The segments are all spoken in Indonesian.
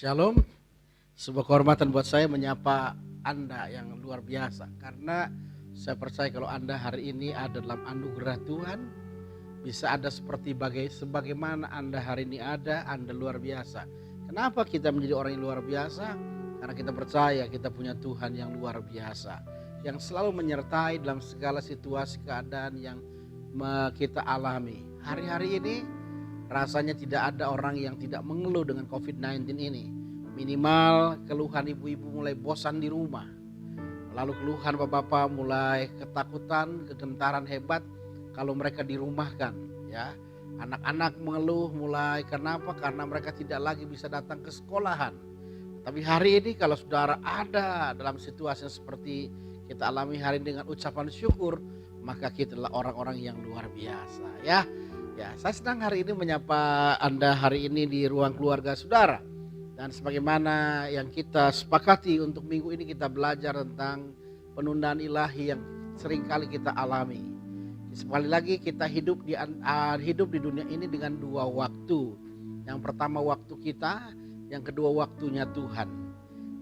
Shalom, sebuah kehormatan buat saya menyapa Anda yang luar biasa. Karena saya percaya kalau Anda hari ini ada dalam anugerah Tuhan, bisa ada sebagaimana Anda hari ini ada, Anda luar biasa. Kenapa kita menjadi orang yang luar biasa? Karena kita percaya kita punya Tuhan yang luar biasa, yang selalu menyertai dalam segala situasi keadaan yang kita alami. Hari-hari ini rasanya tidak ada orang yang tidak mengeluh dengan COVID-19 ini. Minimal keluhan ibu-ibu mulai bosan di rumah. Lalu keluhan bapak-bapak mulai ketakutan, kegentaran hebat kalau mereka dirumahkan. Ya, anak-anak mengeluh mulai kenapa? Karena mereka tidak lagi bisa datang ke sekolahan. Tapi hari ini kalau saudara ada dalam situasi yang seperti kita alami hari ini dengan ucapan syukur, maka kita adalah orang-orang yang luar biasa. Ya, saya senang hari ini menyapa Anda hari ini di ruang keluarga saudara. Dan sebagaimana yang kita sepakati untuk minggu ini kita belajar tentang penundaan ilahi yang seringkali kita alami. Sekali lagi kita hidup di dunia ini dengan dua waktu. Yang pertama waktu kita, yang kedua waktunya Tuhan.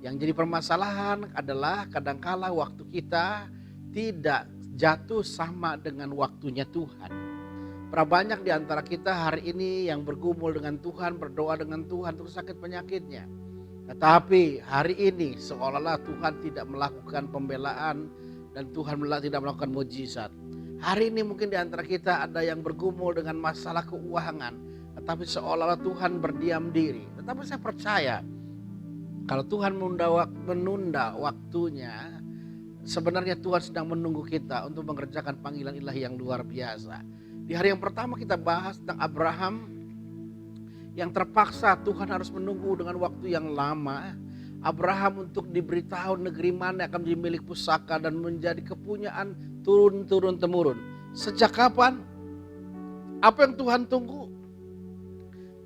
Yang jadi permasalahan adalah kadangkala waktu kita tidak jatuh sama dengan waktunya Tuhan. Berapa banyak di antara kita hari ini yang bergumul dengan Tuhan, berdoa dengan Tuhan terus sakit penyakitnya. Tetapi hari ini seolah-olah Tuhan tidak melakukan pembelaan dan Tuhan tidak melakukan mujizat. Hari ini mungkin di antara kita ada yang bergumul dengan masalah keuangan, tetapi seolah-olah Tuhan berdiam diri. Tetapi saya percaya kalau Tuhan menunda waktunya, sebenarnya Tuhan sedang menunggu kita untuk mengerjakan panggilan ilahi yang luar biasa. Di hari yang pertama kita bahas tentang Abraham yang terpaksa Tuhan harus menunggu dengan waktu yang lama. Abraham untuk diberitahu negeri mana akan menjadi milik pusaka dan menjadi kepunyaan turun temurun. Sejak kapan? Apa yang Tuhan tunggu?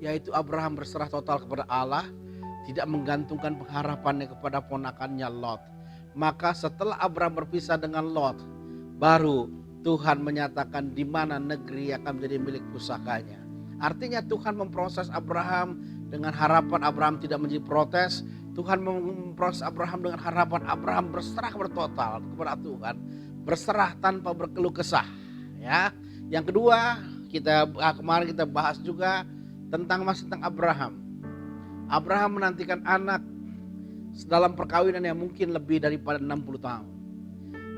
Yaitu Abraham berserah total kepada Allah, tidak menggantungkan pengharapannya kepada ponakannya Lot. Maka setelah Abraham berpisah dengan Lot, baru Tuhan menyatakan di mana negeri akan menjadi milik pusakanya. Artinya Tuhan memproses Abraham dengan harapan Abraham tidak menjadi protes. Tuhan memproses Abraham dengan harapan Abraham berserah bertotal kepada Tuhan, berserah tanpa berkeluh kesah. Ya, yang kedua kemarin kita bahas juga tentang Abraham. Abraham menantikan anak dalam perkawinan yang mungkin lebih daripada 60 tahun.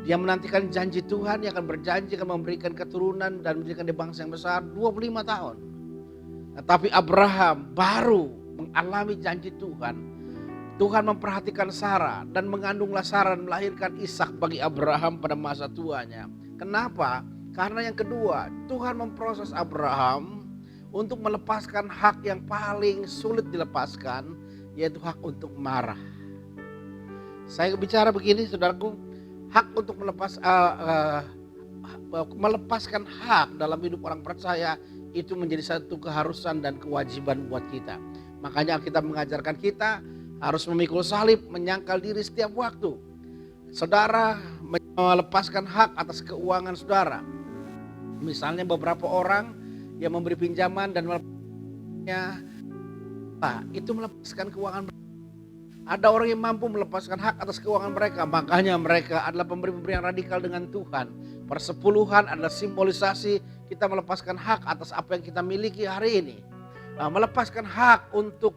Dia menantikan janji Tuhan yang akan berjanji akan memberikan keturunan dan menjadikan dia bangsa yang besar 25 tahun. Tetapi Abraham baru mengalami janji Tuhan. Tuhan memperhatikan Sarah dan mengandunglah Sarah dan melahirkan Ishak bagi Abraham pada masa tuanya. Kenapa? Karena yang kedua, Tuhan memproses Abraham untuk melepaskan hak yang paling sulit dilepaskan, yaitu hak untuk marah. Saya bicara begini saudaraku, hak untuk melepaskan hak dalam hidup orang percaya itu menjadi satu keharusan dan kewajiban buat kita. Makanya kita mengajarkan kita harus memikul salib, menyangkal diri setiap waktu. Saudara melepaskan hak atas keuangan saudara. Misalnya beberapa orang yang memberi pinjaman dan melepaskannya, itu melepaskan keuangan. Ada orang yang mampu melepaskan hak atas keuangan mereka. Makanya mereka adalah pemberi-pemberi yang radikal dengan Tuhan. Persepuluhan adalah simbolisasi kita melepaskan hak atas apa yang kita miliki hari ini. Melepaskan hak untuk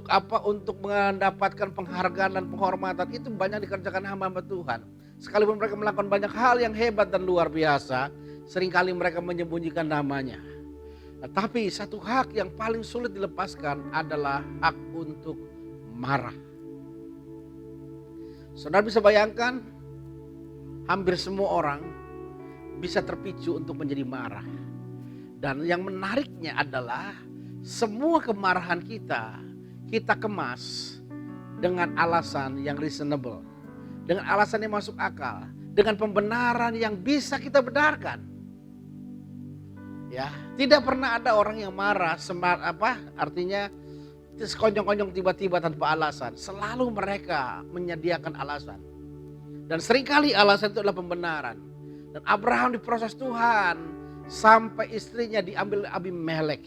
apa? Untuk mendapatkan penghargaan dan penghormatan. Itu banyak dikerjakan hamba-hamba Tuhan. Sekalipun mereka melakukan banyak hal yang hebat dan luar biasa, seringkali mereka menyembunyikan namanya. Tapi satu hak yang paling sulit dilepaskan adalah hak untuk marah. Saudara bisa bayangkan, hampir semua orang bisa terpicu untuk menjadi marah. Dan yang menariknya adalah semua kemarahan kita kemas dengan alasan yang reasonable, dengan alasan yang masuk akal, dengan pembenaran yang bisa kita benarkan. Ya, tidak pernah ada orang yang marah artinya sekonyong-konyong tiba-tiba tanpa alasan. Selalu mereka menyediakan alasan. Dan seringkali alasan itu adalah pembenaran. Dan Abraham diproses Tuhan sampai istrinya diambil Abimelek.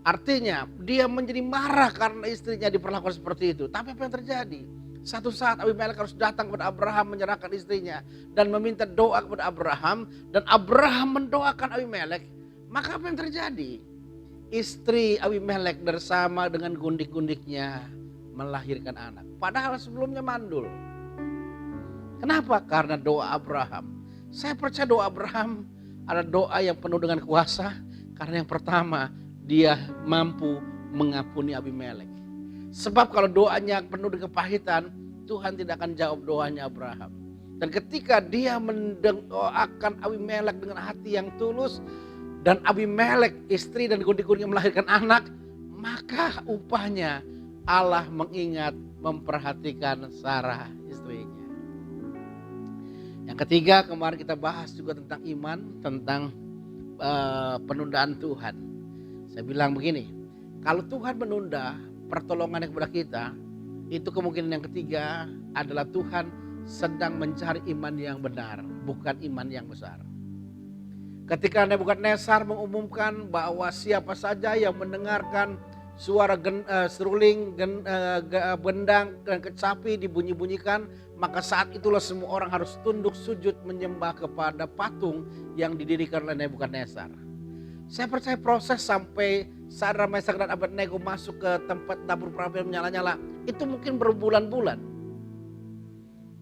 Artinya dia menjadi marah karena istrinya diperlakukan seperti itu. Tapi apa yang terjadi? Satu saat Abimelek harus datang kepada Abraham menyerahkan istrinya dan meminta doa kepada Abraham, dan Abraham mendoakan Abimelek. Maka apa yang terjadi? Istri Abimelek bersama dengan gundik-gundiknya melahirkan anak. Padahal sebelumnya mandul. Kenapa? Karena doa Abraham. Saya percaya doa Abraham adalah doa yang penuh dengan kuasa. Karena yang pertama, dia mampu mengampuni Abimelek. Sebab kalau doanya penuh dengan kepahitan, Tuhan tidak akan jawab doanya Abraham. Dan ketika dia mendoakan Abimelek dengan hati yang tulus, dan Abimelek istri dan gundik-gundiknya melahirkan anak, maka upahnya Allah mengingat memperhatikan Sarah istrinya. Yang ketiga, kemarin kita bahas juga tentang iman, tentang penundaan Tuhan. Saya bilang begini, kalau Tuhan menunda pertolongan kepada kita, itu kemungkinan yang ketiga adalah Tuhan sedang mencari iman yang benar, bukan iman yang besar. Ketika Nebukadnezar mengumumkan bahwa siapa saja yang mendengarkan suara seruling, bendang dan kecapi dibunyi-bunyikan, maka saat itulah semua orang harus tunduk sujud menyembah kepada patung yang didirikan oleh Nebukadnezar. Saya percaya proses sampai Sadrak, Mesak dan Abednego masuk ke tempat dapur perapian menyala-nyala itu mungkin berbulan-bulan.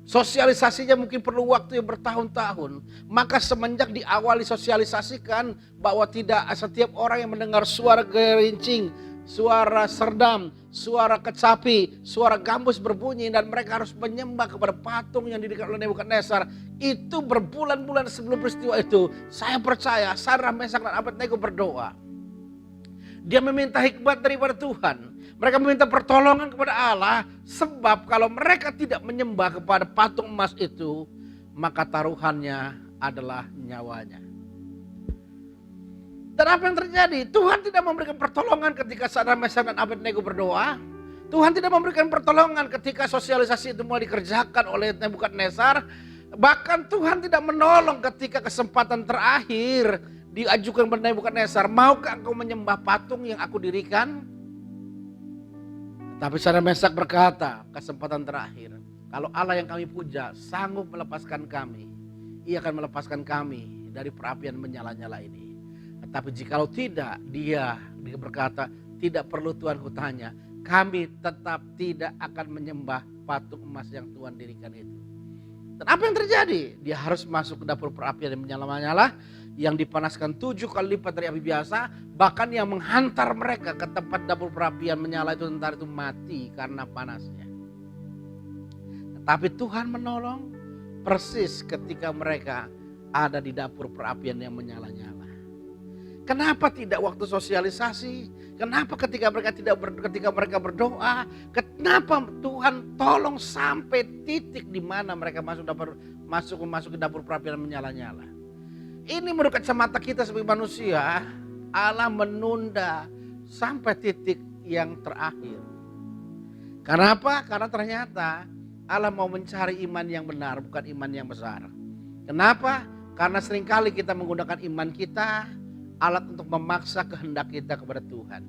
Sosialisasinya mungkin perlu waktu yang bertahun-tahun. Maka semenjak diawali sosialisasikan bahwa tidak setiap orang yang mendengar suara gerincing, suara serdam, suara kecapi, suara gambus berbunyi dan mereka harus menyembah kepada patung yang didirikan oleh Nebukadnezar. Itu berbulan-bulan sebelum peristiwa itu. Saya percaya Sadrak, Mesak dan Abednego berdoa. Dia meminta hikmat daripada Tuhan. Mereka meminta pertolongan kepada Allah. Sebab kalau mereka tidak menyembah kepada patung emas itu, maka taruhannya adalah nyawanya. Dan apa yang terjadi? Tuhan tidak memberikan pertolongan ketika Sadrak, Mesak dan Abednego berdoa. Tuhan tidak memberikan pertolongan ketika sosialisasi itu mulai dikerjakan oleh Nebukadnezar. Bahkan Tuhan tidak menolong ketika kesempatan terakhir diajukan kepada Nebukadnezar. Maukah engkau menyembah patung yang aku dirikan? Tapi Sadrak, Mesak berkata, kesempatan terakhir. Kalau Allah yang kami puja sanggup melepaskan kami, Ia akan melepaskan kami dari perapian menyala-nyala ini. Tetapi jikalau tidak, dia berkata, tidak perlu Tuhan kutanya, kami tetap tidak akan menyembah patung emas yang Tuhan dirikan itu. Dan apa yang terjadi? Dia harus masuk ke dapur perapian yang menyala-nyala, yang dipanaskan 7 kali lipat dari api biasa. Bahkan yang menghantar mereka ke tempat dapur perapian menyala itu, tentara itu mati karena panasnya. Tetapi Tuhan menolong persis ketika mereka ada di dapur perapian yang menyala-nyala. Kenapa tidak waktu sosialisasi? Kenapa ketika mereka berdoa? Kenapa Tuhan tolong sampai titik di mana mereka masuk ke dapur perapian menyala-nyala? Ini menurut kacamata kita sebagai manusia, Allah menunda sampai titik yang terakhir. Karena apa? Karena ternyata Allah mau mencari iman yang benar, bukan iman yang besar. Kenapa? Karena seringkali kita menggunakan iman kita alat untuk memaksa kehendak kita kepada Tuhan.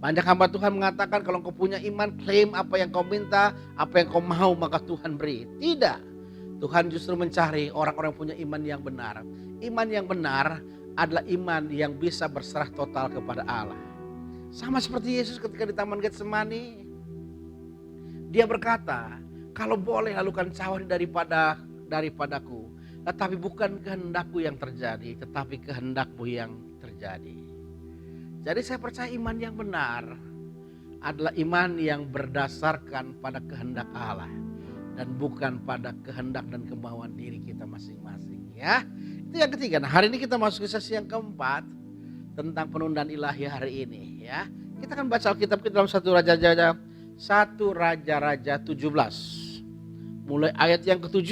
Banyak hamba Tuhan mengatakan kalau engkau punya iman, klaim apa yang kau minta, apa yang kau mau maka Tuhan beri. Tidak. Tuhan justru mencari orang-orang yang punya iman yang benar. Iman yang benar adalah iman yang bisa berserah total kepada Allah. Sama seperti Yesus ketika di Taman Getsemani. Dia berkata, kalau boleh lakukan cawan daripadaku. Tetapi bukan kehendakku yang terjadi, tetapi kehendakmu yang terjadi. Jadi saya percaya iman yang benar adalah iman yang berdasarkan pada kehendak Allah. Dan bukan pada kehendak dan kemauan diri kita masing-masing. Ya, itu yang ketiga. Nah, hari ini kita masuk ke sesi yang keempat tentang penundaan ilahi hari ini. Ya, kita akan baca Alkitab kita dalam 1 Raja-Raja 17. Mulai ayat yang ke-7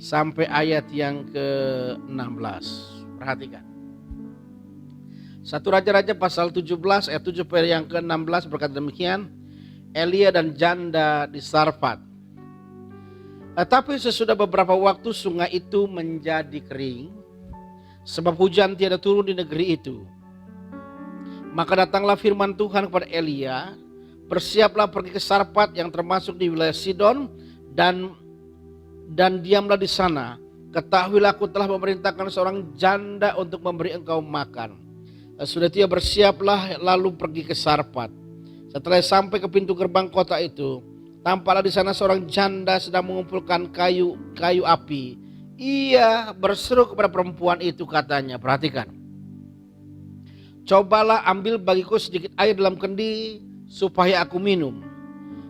sampai ayat yang ke-16. Perhatikan. 1 Raja-Raja pasal 17 ayat 7 sampai yang ke-16 berkata demikian. Elia dan janda di Sarfat. Tetapi sesudah beberapa waktu sungai itu menjadi kering, sebab hujan tiada turun di negeri itu. Maka datanglah firman Tuhan kepada Elia, bersiaplah pergi ke Sarfat yang termasuk di wilayah Sidon dan diamlah di sana. Ketahuilah aku telah memerintahkan seorang janda untuk memberi engkau makan. Sudah dia bersiaplah lalu pergi ke Sarfat. Setelah sampai ke pintu gerbang kota itu, tampaklah di sana seorang janda sedang mengumpulkan kayu api. Ia berseru kepada perempuan itu, katanya, perhatikan, cobalah ambil bagiku sedikit air dalam kendi supaya aku minum.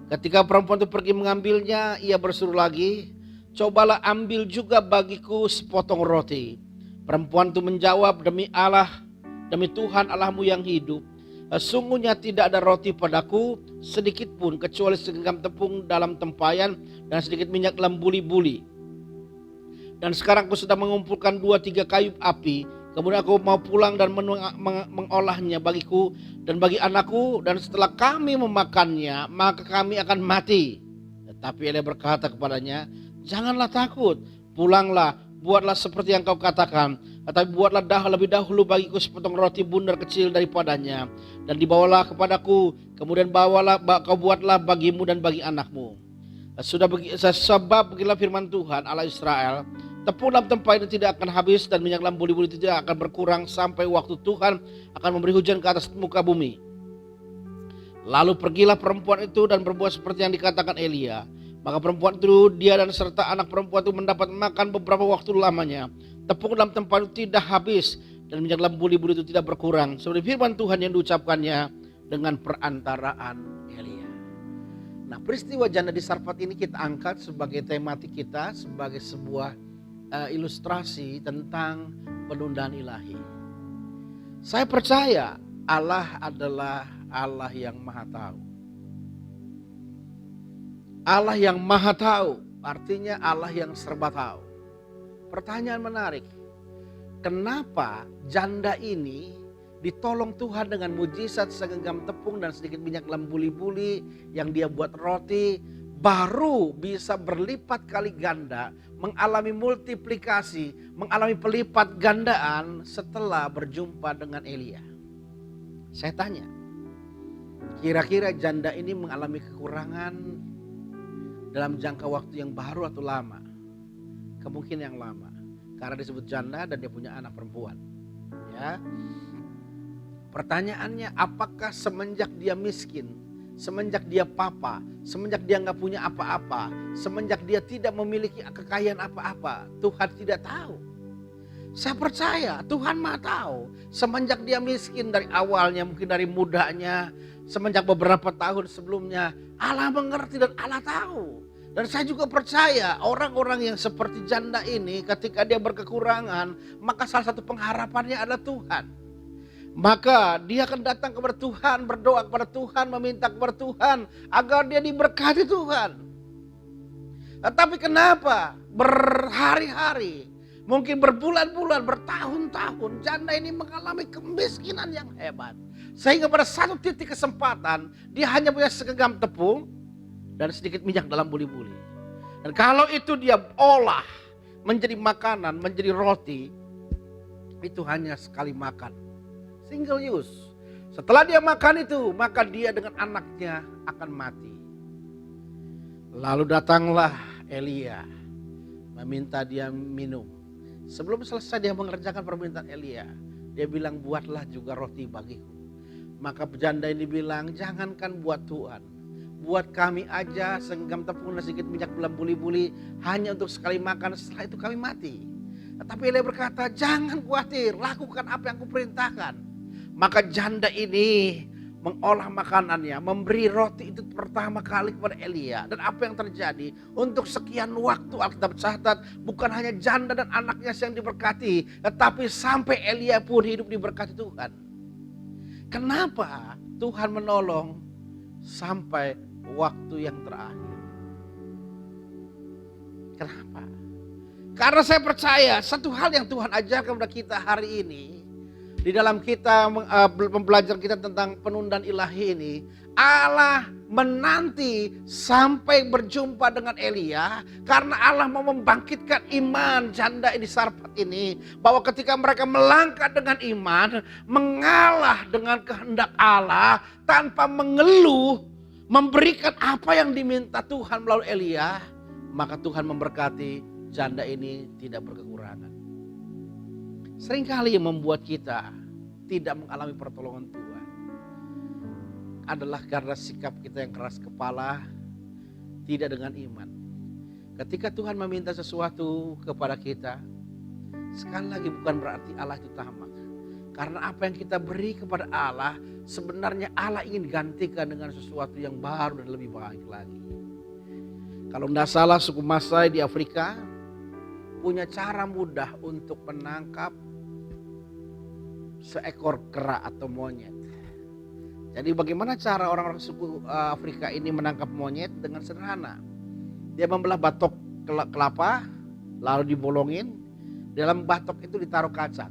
Ketika perempuan itu pergi mengambilnya, ia berseru lagi, cobalah ambil juga bagiku sepotong roti. Perempuan itu menjawab, demi Tuhan Allahmu yang hidup, sesungguhnya tidak ada roti padaku sedikit pun kecuali segenggam tepung dalam tempayan dan sedikit minyak dalam buli-buli. Dan sekarang aku sedang mengumpulkan 2-3 kayu api. Kemudian aku mau pulang dan mengolahnya bagiku dan bagi anakku, dan setelah kami memakannya maka kami akan mati. Tetapi Elia berkata kepadanya, janganlah takut, pulanglah, buatlah seperti yang kau katakan. Tetapi buatlah lebih dahulu bagiku sepotong roti bundar kecil daripadanya, dan dibawalah kepadaku. Kemudian kau buatlah bagimu dan bagi anakmu. Sebab beginilah firman Tuhan Allah Israel, tepung dalam tempayan itu tidak akan habis dan minyak dalam buli-buli itu tidak akan berkurang sampai waktu Tuhan akan memberi hujan ke atas muka bumi. Lalu pergilah perempuan itu dan berbuat seperti yang dikatakan Elia. Maka perempuan itu, dia dan serta anak perempuan itu mendapat makan beberapa waktu lamanya. Tepung dalam tempayan itu tidak habis dan minyak dalam buli-buli itu tidak berkurang, seperti firman Tuhan yang diucapkannya dengan perantaraan Elia. Nah, peristiwa janda di Sarfat ini kita angkat sebagai tematik kita, sebagai sebuah ilustrasi tentang penundaan ilahi. Saya percaya Allah adalah Allah yang maha tahu. Allah yang maha tahu artinya Allah yang serba tahu. Pertanyaan menarik, kenapa janda ini ditolong Tuhan dengan mujizat segenggam tepung dan sedikit minyak dalam buli-buli yang dia buat roti, baru bisa berlipat kali ganda, mengalami multiplikasi, mengalami pelipat gandaan setelah berjumpa dengan Elia. Saya tanya, kira-kira janda ini mengalami kekurangan dalam jangka waktu yang baru atau lama? Kemungkinan yang lama, karena disebut janda dan dia punya anak perempuan. Ya. Pertanyaannya, apakah semenjak dia miskin, semenjak dia papa, semenjak dia nggak punya apa-apa, semenjak dia tidak memiliki kekayaan apa-apa, Tuhan tidak tahu? Saya percaya Tuhan maha tahu. Semenjak dia miskin dari awalnya, mungkin dari mudanya, semenjak beberapa tahun sebelumnya, Allah mengerti dan Allah tahu. Dan saya juga percaya orang-orang yang seperti janda ini, ketika dia berkekurangan, maka salah satu pengharapannya adalah Tuhan. Maka dia akan datang kepada Tuhan, berdoa kepada Tuhan, meminta kepada Tuhan agar dia diberkati Tuhan. Tetapi kenapa berhari-hari, mungkin berbulan-bulan, bertahun-tahun, janda ini mengalami kemiskinan yang hebat. Sehingga pada satu titik kesempatan, dia hanya punya segenggam tepung dan sedikit minyak dalam buli-buli. Dan kalau itu dia olah menjadi makanan, menjadi roti, itu hanya sekali makan. Single use. Setelah dia makan itu, maka dia dengan anaknya akan mati. Lalu datanglah Elia meminta dia minum. Sebelum selesai dia mengerjakan permintaan Elia, dia bilang, buatlah juga roti bagiku. Maka janda ini bilang, jangankan buat Tuhan, buat kami aja segenggam tepung dan sedikit minyak dalam buli-buli hanya untuk sekali makan, setelah itu kami mati. Tetapi Elia berkata, jangan khawatir, lakukan apa yang kuperintahkan. Maka janda ini mengolah makanannya, memberi roti itu pertama kali kepada Elia. Dan apa yang terjadi? Untuk sekian waktu Alkitab catat, bukan hanya janda dan anaknya yang diberkati, tetapi sampai Elia pun hidup diberkati Tuhan. Kenapa Tuhan menolong sampai waktu yang terakhir? Kenapa? Karena saya percaya satu hal yang Tuhan ajarkan kepada kita hari ini, Di dalam kita pembelajaran kita tentang penundaan ilahi ini, Allah menanti sampai berjumpa dengan Elia karena Allah mau membangkitkan iman janda ini Sarfat ini, bahwa ketika mereka melangkah dengan iman, mengalah dengan kehendak Allah tanpa mengeluh, memberikan apa yang diminta Tuhan melalui Elia, maka Tuhan memberkati janda ini tidak berkekurangan. Seringkali yang membuat kita tidak mengalami pertolongan Tuhan adalah karena sikap kita yang keras kepala, tidak dengan iman. Ketika Tuhan meminta sesuatu kepada kita, sekali lagi bukan berarti Allah itu tamak. Karena apa yang kita beri kepada Allah, sebenarnya Allah ingin gantikan dengan sesuatu yang baru dan lebih baik lagi. Kalau tidak salah, suku Masai di Afrika punya cara mudah untuk menangkap seekor kera atau monyet. Jadi bagaimana cara orang-orang suku Afrika ini menangkap monyet? Dengan sederhana. Dia membelah batok kelapa, lalu dibolongin, dalam batok itu ditaruh kacang.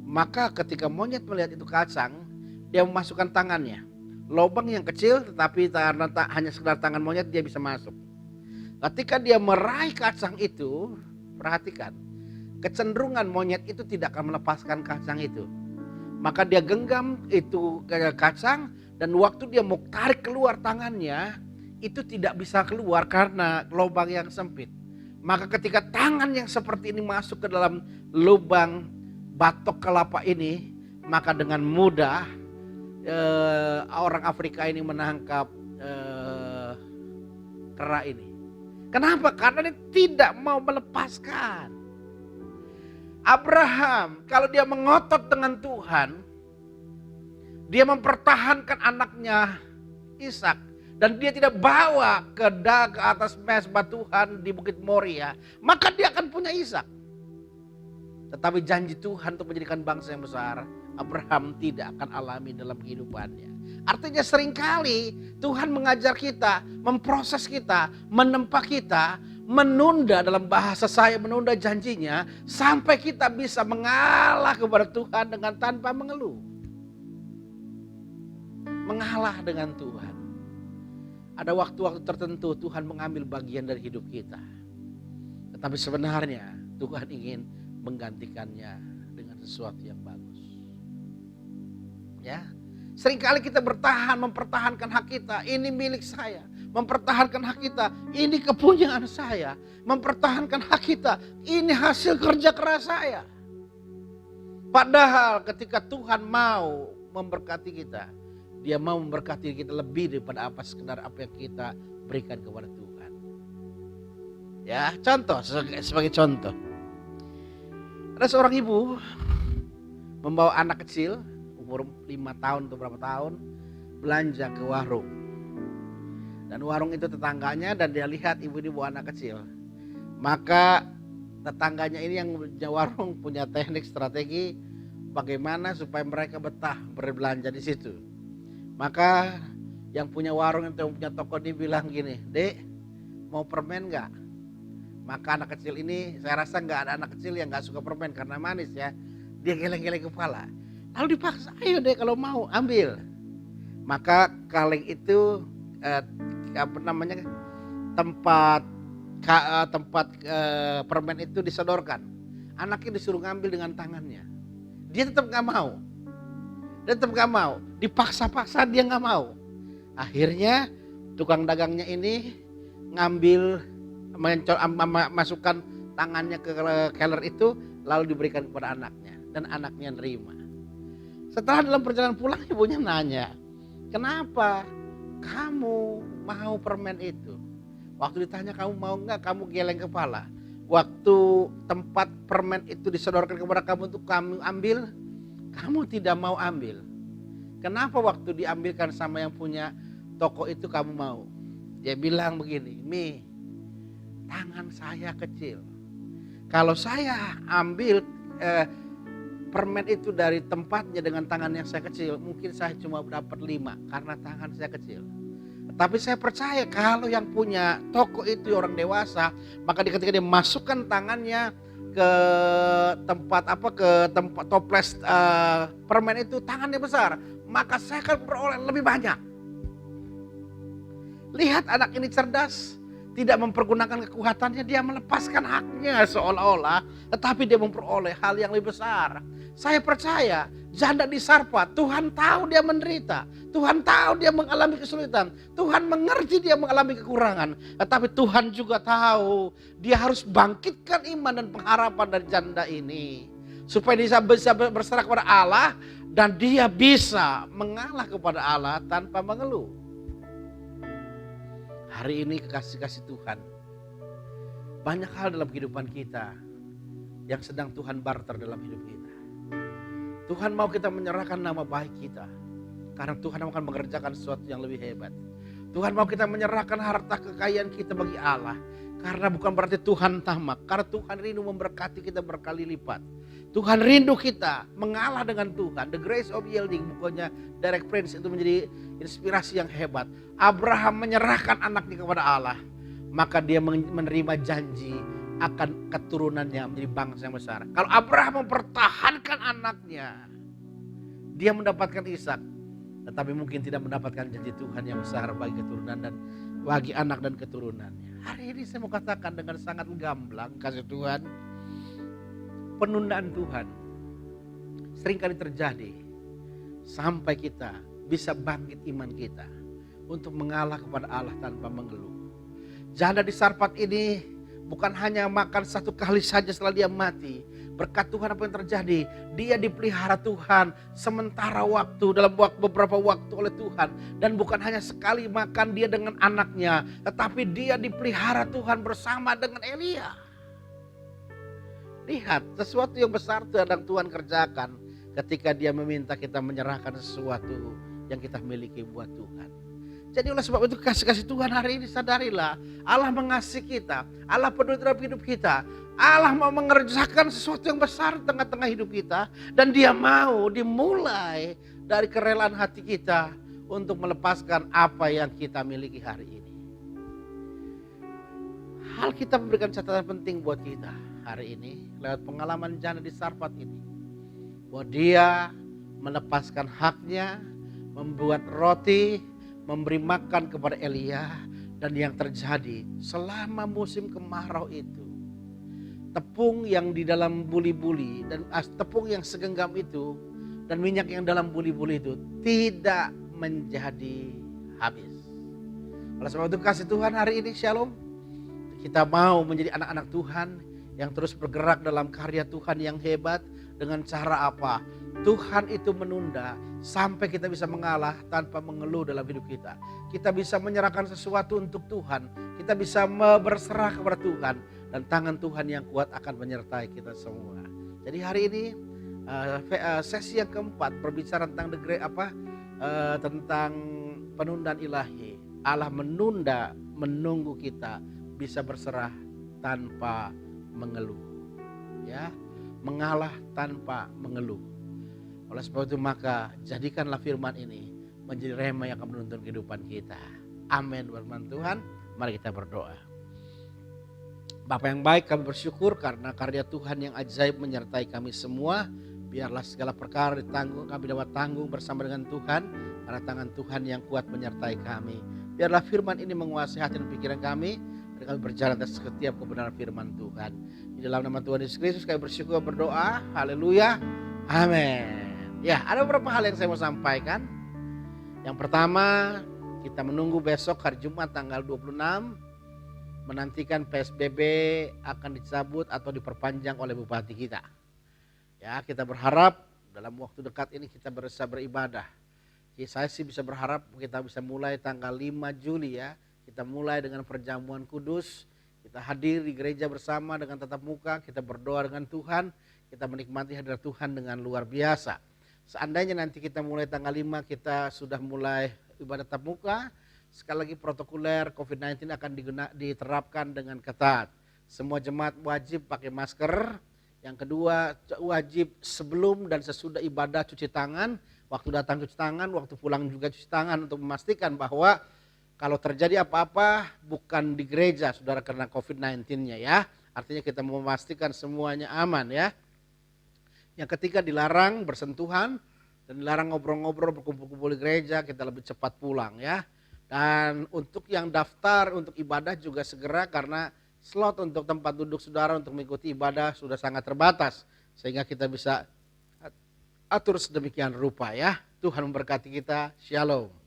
Maka ketika monyet melihat itu kacang, dia memasukkan tangannya. Lubang yang kecil tetapi karena hanya sekedar tangan monyet dia bisa masuk. Ketika dia meraih kacang itu, perhatikan, kecenderungan monyet itu tidak akan melepaskan kacang itu. Maka dia genggam itu kacang dan waktu dia mau tarik keluar tangannya, itu tidak bisa keluar karena lubang yang sempit. Maka ketika tangan yang seperti ini masuk ke dalam lubang batok kelapa ini, maka dengan mudah orang Afrika ini menangkap kera ini. Kenapa? Karena dia tidak mau melepaskan. Abraham kalau dia mengotot dengan Tuhan, dia mempertahankan anaknya Ishak dan dia tidak bawa ke atas mezbah Tuhan di Bukit Moria, maka dia akan punya Ishak. Tetapi janji Tuhan untuk menjadikan bangsa yang besar, Abraham tidak akan alami dalam kehidupannya. Artinya seringkali Tuhan mengajar kita, memproses kita, menempa kita, menunda, dalam bahasa saya menunda janjinya, sampai kita bisa mengalah kepada Tuhan dengan tanpa mengeluh. Mengalah dengan Tuhan. Ada waktu-waktu tertentu Tuhan mengambil bagian dari hidup kita. Tetapi sebenarnya Tuhan ingin menggantikannya dengan sesuatu yang bagus. Ya, seringkali kita mempertahankan hak kita, ini milik saya. Mempertahankan hak kita, ini kepunyaan saya. Mempertahankan hak kita, ini hasil kerja keras saya. Padahal ketika Tuhan mau memberkati kita, Dia mau memberkati kita lebih daripada sekedar apa yang kita berikan kepada Tuhan. Ya, contoh, sebagai contoh. Ada seorang ibu membawa anak kecil umur 5 tahun atau berapa tahun belanja ke warung. Dan warung itu tetangganya dan dia lihat ibu ini bawa anak kecil. Maka tetangganya ini yang punya warung punya teknik strategi bagaimana supaya mereka betah berbelanja di situ. Maka yang punya warung yang punya toko ini bilang gini, "Dek, mau permen nggak?" Maka anak kecil ini, saya rasa nggak ada anak kecil yang nggak suka permen karena manis ya. Dia geleng-geleng kepala. Lalu dipaksa, "Ayo deh kalau mau ambil." Maka kaleng itu tempat permen itu disodorkan. Anaknya disuruh ngambil dengan tangannya. Dia tetap nggak mau. Dipaksa-paksa dia nggak mau. Akhirnya tukang dagangnya ini ngambil, masukkan tangannya ke keler itu, lalu diberikan kepada anaknya dan anaknya nerima. Setelah dalam perjalanan pulang ibunya nanya, "Kenapa kamu mau permen itu?" Waktu ditanya kamu mau nggak, kamu geleng kepala. Waktu tempat permen itu disodorkan kepada kamu untuk kamu ambil, kamu tidak mau ambil. Kenapa waktu diambilkan sama yang punya toko itu kamu mau? Dia bilang begini, "Mi, tangan saya kecil. Kalau saya ambil permen itu dari tempatnya dengan tangan yang saya kecil, mungkin saya cuma dapat 5 karena tangan saya kecil. Tapi saya percaya kalau yang punya toko itu orang dewasa, maka ketika dia masukkan tangannya ke tempat toples permen itu tangannya besar, maka saya akan beroleh lebih banyak. Lihat anak ini cerdas, tidak mempergunakan kekuatannya, dia melepaskan haknya seolah-olah, tetapi dia memperoleh hal yang lebih besar. Saya percaya janda di Sarfat, Tuhan tahu dia menderita, Tuhan tahu dia mengalami kesulitan, Tuhan mengerti dia mengalami kekurangan, tetapi Tuhan juga tahu dia harus bangkitkan iman dan pengharapan dari janda ini, supaya dia bisa berserah kepada Allah dan dia bisa mengalah kepada Allah tanpa mengeluh. Hari ini kekasih-kasih Tuhan, banyak hal dalam kehidupan kita yang sedang Tuhan barter dalam hidup kita. Tuhan mau kita menyerahkan nama baik kita, karena Tuhan akan mengerjakan sesuatu yang lebih hebat. Tuhan mau kita menyerahkan harta kekayaan kita bagi Allah, karena bukan berarti Tuhan tamak, karena Tuhan rindu memberkati kita berkali lipat. Tuhan rindu kita mengalah dengan Tuhan. The Grace of Yielding, bukunya Derek Prince, itu menjadi inspirasi yang hebat. Abraham menyerahkan anaknya kepada Allah, maka dia menerima janji akan keturunannya menjadi bangsa yang besar. Kalau Abraham mempertahankan anaknya, dia mendapatkan Ishak, tetapi mungkin tidak mendapatkan janji Tuhan yang besar bagi keturunan dan bagi anak dan keturunannya. Hari ini saya mau katakan dengan sangat gamblang, kasih Tuhan, penundaan Tuhan seringkali terjadi sampai kita bisa bangkit iman kita untuk mengalah kepada Allah tanpa mengeluh. Janda di Sarfat ini bukan hanya makan satu kali saja setelah dia mati. Berkat Tuhan apa yang terjadi? Dia dipelihara Tuhan sementara waktu, dalam beberapa waktu oleh Tuhan. Dan bukan hanya sekali makan dia dengan anaknya, tetapi dia dipelihara Tuhan bersama dengan Elia. Lihat, sesuatu yang besar sedang Tuhan kerjakan ketika dia meminta kita menyerahkan sesuatu yang kita miliki buat Tuhan. Jadi oleh sebab itu kasih Tuhan hari ini sadarilah, Allah mengasihi kita, Allah peduli terhadap hidup kita, Allah mau mengerjakan sesuatu yang besar di tengah-tengah hidup kita, dan dia mau dimulai dari kerelaan hati kita untuk melepaskan apa yang kita miliki hari ini. Hal kita memberikan catatan penting buat kita hari ini lewat pengalaman janda di Sarfat ini, bahwa dia melepaskan haknya, membuat roti, memberi makan kepada Elia, dan yang terjadi selama musim kemarau itu, tepung yang di dalam buli-buli dan tepung yang segenggam itu dan minyak yang dalam buli-buli itu tidak menjadi habis. Oleh sebab itu kasih Tuhan hari ini shalom, kita mau menjadi anak-anak Tuhan yang terus bergerak dalam karya Tuhan yang hebat. Dengan cara apa? Tuhan itu menunda sampai kita bisa mengalah tanpa mengeluh dalam hidup kita. Kita bisa menyerahkan sesuatu untuk Tuhan. Kita bisa berserah kepada Tuhan. Dan tangan Tuhan yang kuat akan menyertai kita semua. Jadi hari ini sesi yang keempat berbicara tentang tentang penundaan ilahi. Allah menunggu kita bisa berserah tanpa mengeluh. Ya, mengalah tanpa mengeluh. Oleh sebab itu maka jadikanlah firman ini menjadi rema yang akan menuntun kehidupan kita. Amin. Firman Tuhan, mari kita berdoa. Bapa yang baik, kami bersyukur karena karya Tuhan yang ajaib menyertai kami semua. Biarlah segala perkara ditanggung, kami dapat tanggung bersama dengan Tuhan, karena tangan Tuhan yang kuat menyertai kami. Biarlah firman ini menguasai hati dan pikiran kami, dan kami berjalan atas setiap kebenaran firman Tuhan. Di dalam nama Tuhan Yesus Kristus kami bersyukur berdoa. Haleluya. Amin. Ya, ada beberapa hal yang saya mau sampaikan. Yang pertama, kita menunggu besok hari Jumat tanggal 26, menantikan PSBB akan dicabut atau diperpanjang oleh bupati kita. Ya, kita berharap dalam waktu dekat ini kita bisa beribadah. Jadi saya sih bisa berharap kita bisa mulai tanggal 5 Juli ya. Kita mulai dengan perjamuan kudus. Kita hadir di gereja bersama dengan tatap muka. Kita berdoa dengan Tuhan. Kita menikmati hadirat Tuhan dengan luar biasa. Seandainya nanti kita mulai tanggal 5 kita sudah mulai ibadah tatap muka. Sekali lagi protokoler COVID-19 akan diterapkan dengan ketat. Semua jemaat wajib pakai masker. Yang kedua wajib sebelum dan sesudah ibadah cuci tangan. Waktu datang cuci tangan, waktu pulang juga cuci tangan untuk memastikan bahwa kalau terjadi apa-apa bukan di gereja saudara karena COVID-19-nya ya. Artinya kita memastikan semuanya aman ya. Yang ketiga dilarang bersentuhan dan dilarang ngobrol-ngobrol berkumpul-kumpul di gereja, kita lebih cepat pulang ya. Dan untuk yang daftar untuk ibadah juga segera karena slot untuk tempat duduk saudara untuk mengikuti ibadah sudah sangat terbatas. Sehingga kita bisa atur sedemikian rupa ya. Tuhan memberkati kita. Shalom.